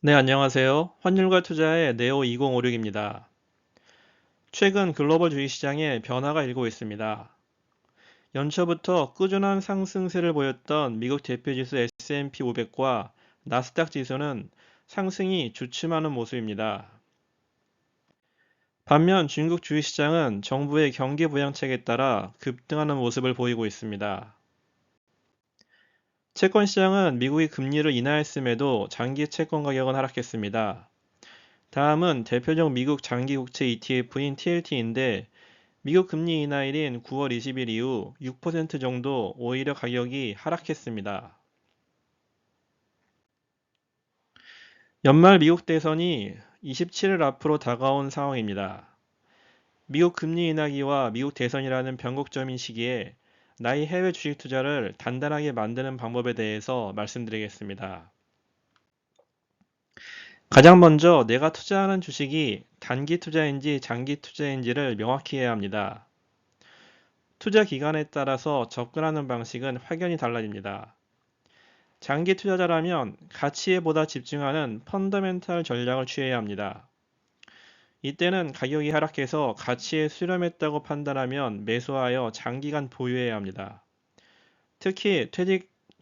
네, 안녕하세요. 환율과 투자의 네오 2056입니다. 최근 글로벌 주식시장에 변화가 일고 있습니다. 연초부터 꾸준한 상승세를 보였던 미국 대표지수 S&P 500과 나스닥 지수는 상승이 주춤하는 모습입니다. 반면 중국 주식시장은 정부의 경기 부양책에 따라 급등하는 모습을 보이고 있습니다. 채권 시장은 미국이 금리를 인하했음에도 장기 채권 가격은 하락했습니다. 다음은 대표적 미국 장기 국채 ETF인 TLT인데 미국 금리 인하일인 9월 20일 이후 6% 정도 오히려 가격이 하락했습니다. 연말 미국 대선이 27일 앞으로 다가온 상황입니다. 미국 금리 인하기와 미국 대선이라는 변곡점인 시기에 나의 해외 주식 투자를 단단하게 만드는 방법에 대해서 말씀드리겠습니다. 가장 먼저 내가 투자하는 주식이 단기 투자인지 장기 투자인지를 명확히 해야 합니다. 투자 기간에 따라서 접근하는 방식은 확연히 달라집니다. 장기 투자자라면 가치에 보다 집중하는 펀더멘탈 전략을 취해야 합니다. 이때는 가격이 하락해서 가치에 수렴했다고 판단하면 매수하여 장기간 보유해야 합니다. 특히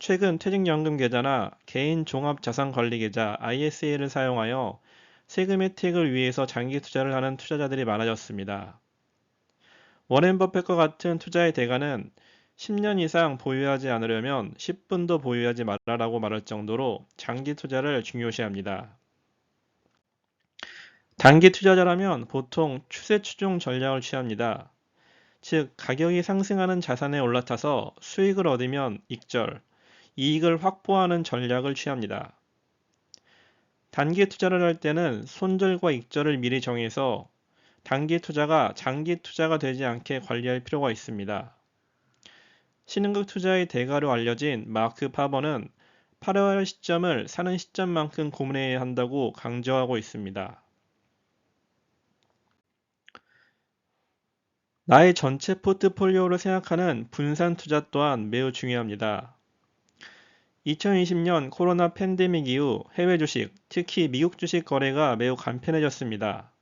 최근 퇴직연금 계좌나 개인 종합자산관리계좌 ISA를 사용하여 세금 혜택을 위해서 장기 투자를 하는 투자자들이 많아졌습니다. 워렌 버핏과 같은 투자의 대가는 10년 이상 보유하지 않으려면 10분도 보유하지 말라라고 말할 정도로 장기 투자를 중요시합니다. 단기 투자자라면 보통 추세 추종 전략을 취합니다. 즉, 가격이 상승하는 자산에 올라타서 수익을 얻으면 익절, 이익을 확보하는 전략을 취합니다. 단기 투자를 할 때는 손절과 익절을 미리 정해서 단기 투자가 장기 투자가 되지 않게 관리할 필요가 있습니다. 신흥국 투자의 대가로 알려진 마크 파버는 팔아야 시점을 사는 시점만큼 고민해야 한다고 강조하고 있습니다. 나의 전체 포트폴리오를 생각하는 분산 투자 또한 매우 중요합니다. 2020년 코로나 팬데믹 이후 해외 주식, 특히 미국 주식 거래가 매우 간편해졌습니다.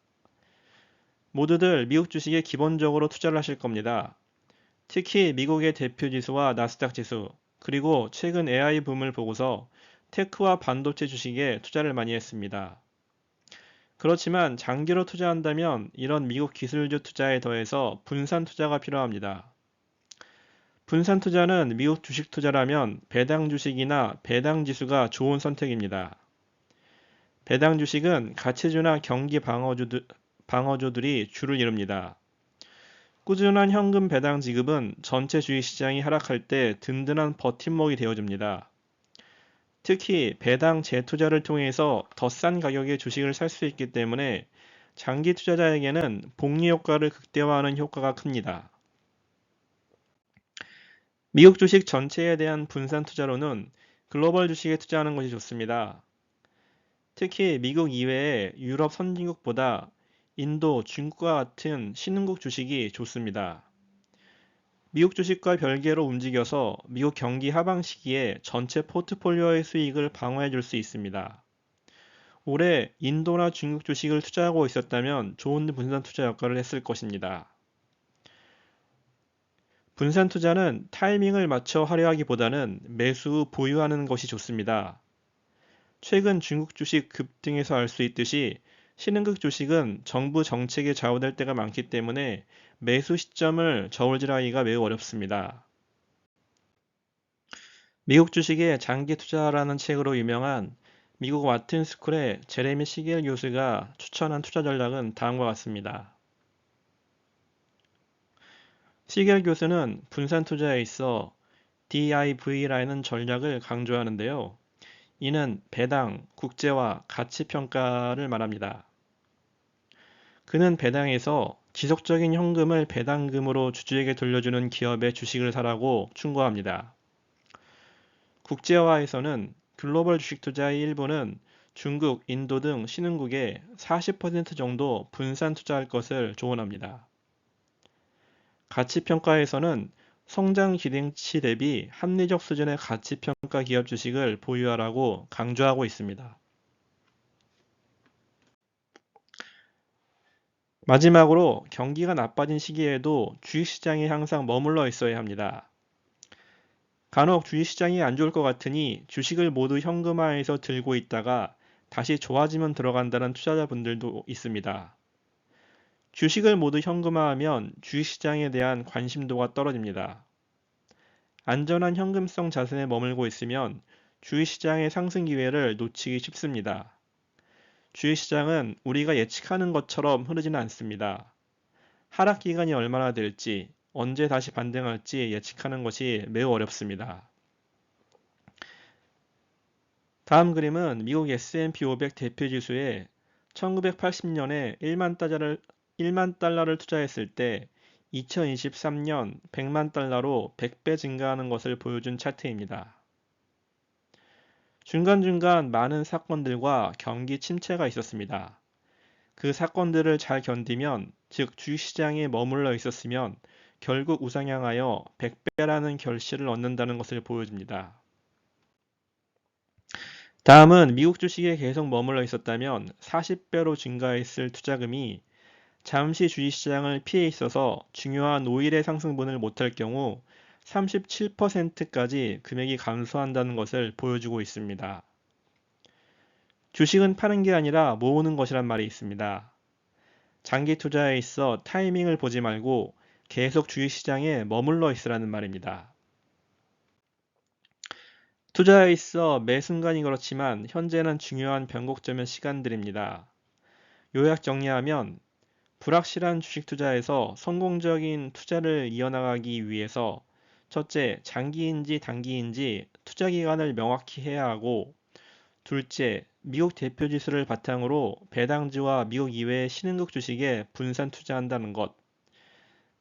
모두들 미국 주식에 기본적으로 투자를 하실 겁니다. 특히 미국의 대표 지수와 나스닥 지수, 그리고 최근 AI 붐을 보고서 테크와 반도체 주식에 투자를 많이 했습니다. 그렇지만 장기로 투자한다면 이런 미국 기술주 투자에 더해서 분산 투자가 필요합니다. 분산 투자는 미국 주식 투자라면 배당 주식이나 배당 지수가 좋은 선택입니다. 배당 주식은 가치주나 경기 방어주들이 주를 이룹니다. 꾸준한 현금 배당 지급은 전체 주식시장이 하락할 때 든든한 버팀목이 되어줍니다. 특히 배당 재투자를 통해서 더 싼 가격의 주식을 살 수 있기 때문에 장기 투자자에게는 복리 효과를 극대화하는 효과가 큽니다. 미국 주식 전체에 대한 분산 투자로는 글로벌 주식에 투자하는 것이 좋습니다. 특히 미국 이외의 유럽 선진국보다 인도, 중국과 같은 신흥국 주식이 좋습니다. 미국 주식과 별개로 움직여서 미국 경기 하방 시기에 전체 포트폴리오의 수익을 방어해 줄 수 있습니다. 올해 인도나 중국 주식을 투자하고 있었다면 좋은 분산 투자 역할을 했을 것입니다. 분산 투자는 타이밍을 맞춰 하려하기보다는 매수 후 보유하는 것이 좋습니다. 최근 중국 주식 급등에서 알 수 있듯이 신흥국 주식은 정부 정책에 좌우될 때가 많기 때문에 매수 시점을 저울질하기가 매우 어렵습니다. 미국 주식에 장기 투자라는 책으로 유명한 미국 와튼 스쿨의 제레미 시겔 교수가 추천한 투자 전략은 다음과 같습니다. 시겔 교수는 분산 투자에 있어 DIV라는 전략을 강조하는데요. 이는 배당, 국제화, 가치 평가를 말합니다. 그는 배당에서 지속적인 현금을 배당금으로 주주에게 돌려주는 기업의 주식을 사라고 충고합니다. 국제화에서는 글로벌 주식 투자의 일부는 중국, 인도 등 신흥국에 40% 정도 분산 투자할 것을 조언합니다. 가치평가에서는 성장 기대치 대비 합리적 수준의 가치평가 기업 주식을 보유하라고 강조하고 있습니다. 마지막으로 경기가 나빠진 시기에도 주식시장에 항상 머물러 있어야 합니다. 간혹 주식시장이 안 좋을 것 같으니 주식을 모두 현금화해서 들고 있다가 다시 좋아지면 들어간다는 투자자분들도 있습니다. 주식을 모두 현금화하면 주식시장에 대한 관심도가 떨어집니다. 안전한 현금성 자산에 머물고 있으면 주식시장의 상승 기회를 놓치기 쉽습니다. 주식시장은 우리가 예측하는 것처럼 흐르지는 않습니다. 하락 기간이 얼마나 될지, 언제 다시 반등할지 예측하는 것이 매우 어렵습니다. 다음 그림은 미국 S&P 500 대표지수에 1980년에 1만 달러를 투자했을 때 2023년 100만 달러로 100배 증가하는 것을 보여준 차트입니다. 중간중간 많은 사건들과 경기 침체가 있었습니다. 그 사건들을 잘 견디면, 즉 주식시장에 머물러 있었으면 결국 우상향하여 100배라는 결실을 얻는다는 것을 보여줍니다. 다음은 미국 주식에 계속 머물러 있었다면 40배로 증가했을 투자금이 잠시 주식시장을 피해 있어서 중요한 5일의 상승분을 못할 경우 37%까지 금액이 감소한다는 것을 보여주고 있습니다. 주식은 파는 게 아니라 모으는 것이란 말이 있습니다. 장기 투자에 있어 타이밍을 보지 말고 계속 주식시장에 머물러 있으라는 말입니다. 투자에 있어 매 순간이 그렇지만 현재는 중요한 변곡점의 시간들입니다. 요약 정리하면 불확실한 주식 투자에서 성공적인 투자를 이어나가기 위해서 첫째, 장기인지 단기인지 투자 기간을 명확히 해야 하고, 둘째, 미국 대표 지수를 바탕으로 배당주와 미국 이외의 신흥국 주식에 분산 투자한다는 것.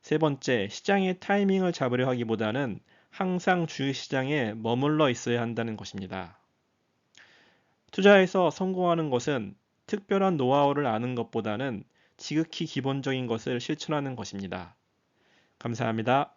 세 번째, 시장의 타이밍을 잡으려 하기보다는 항상 주식시장에 머물러 있어야 한다는 것입니다. 투자에서 성공하는 것은 특별한 노하우를 아는 것보다는 지극히 기본적인 것을 실천하는 것입니다. 감사합니다.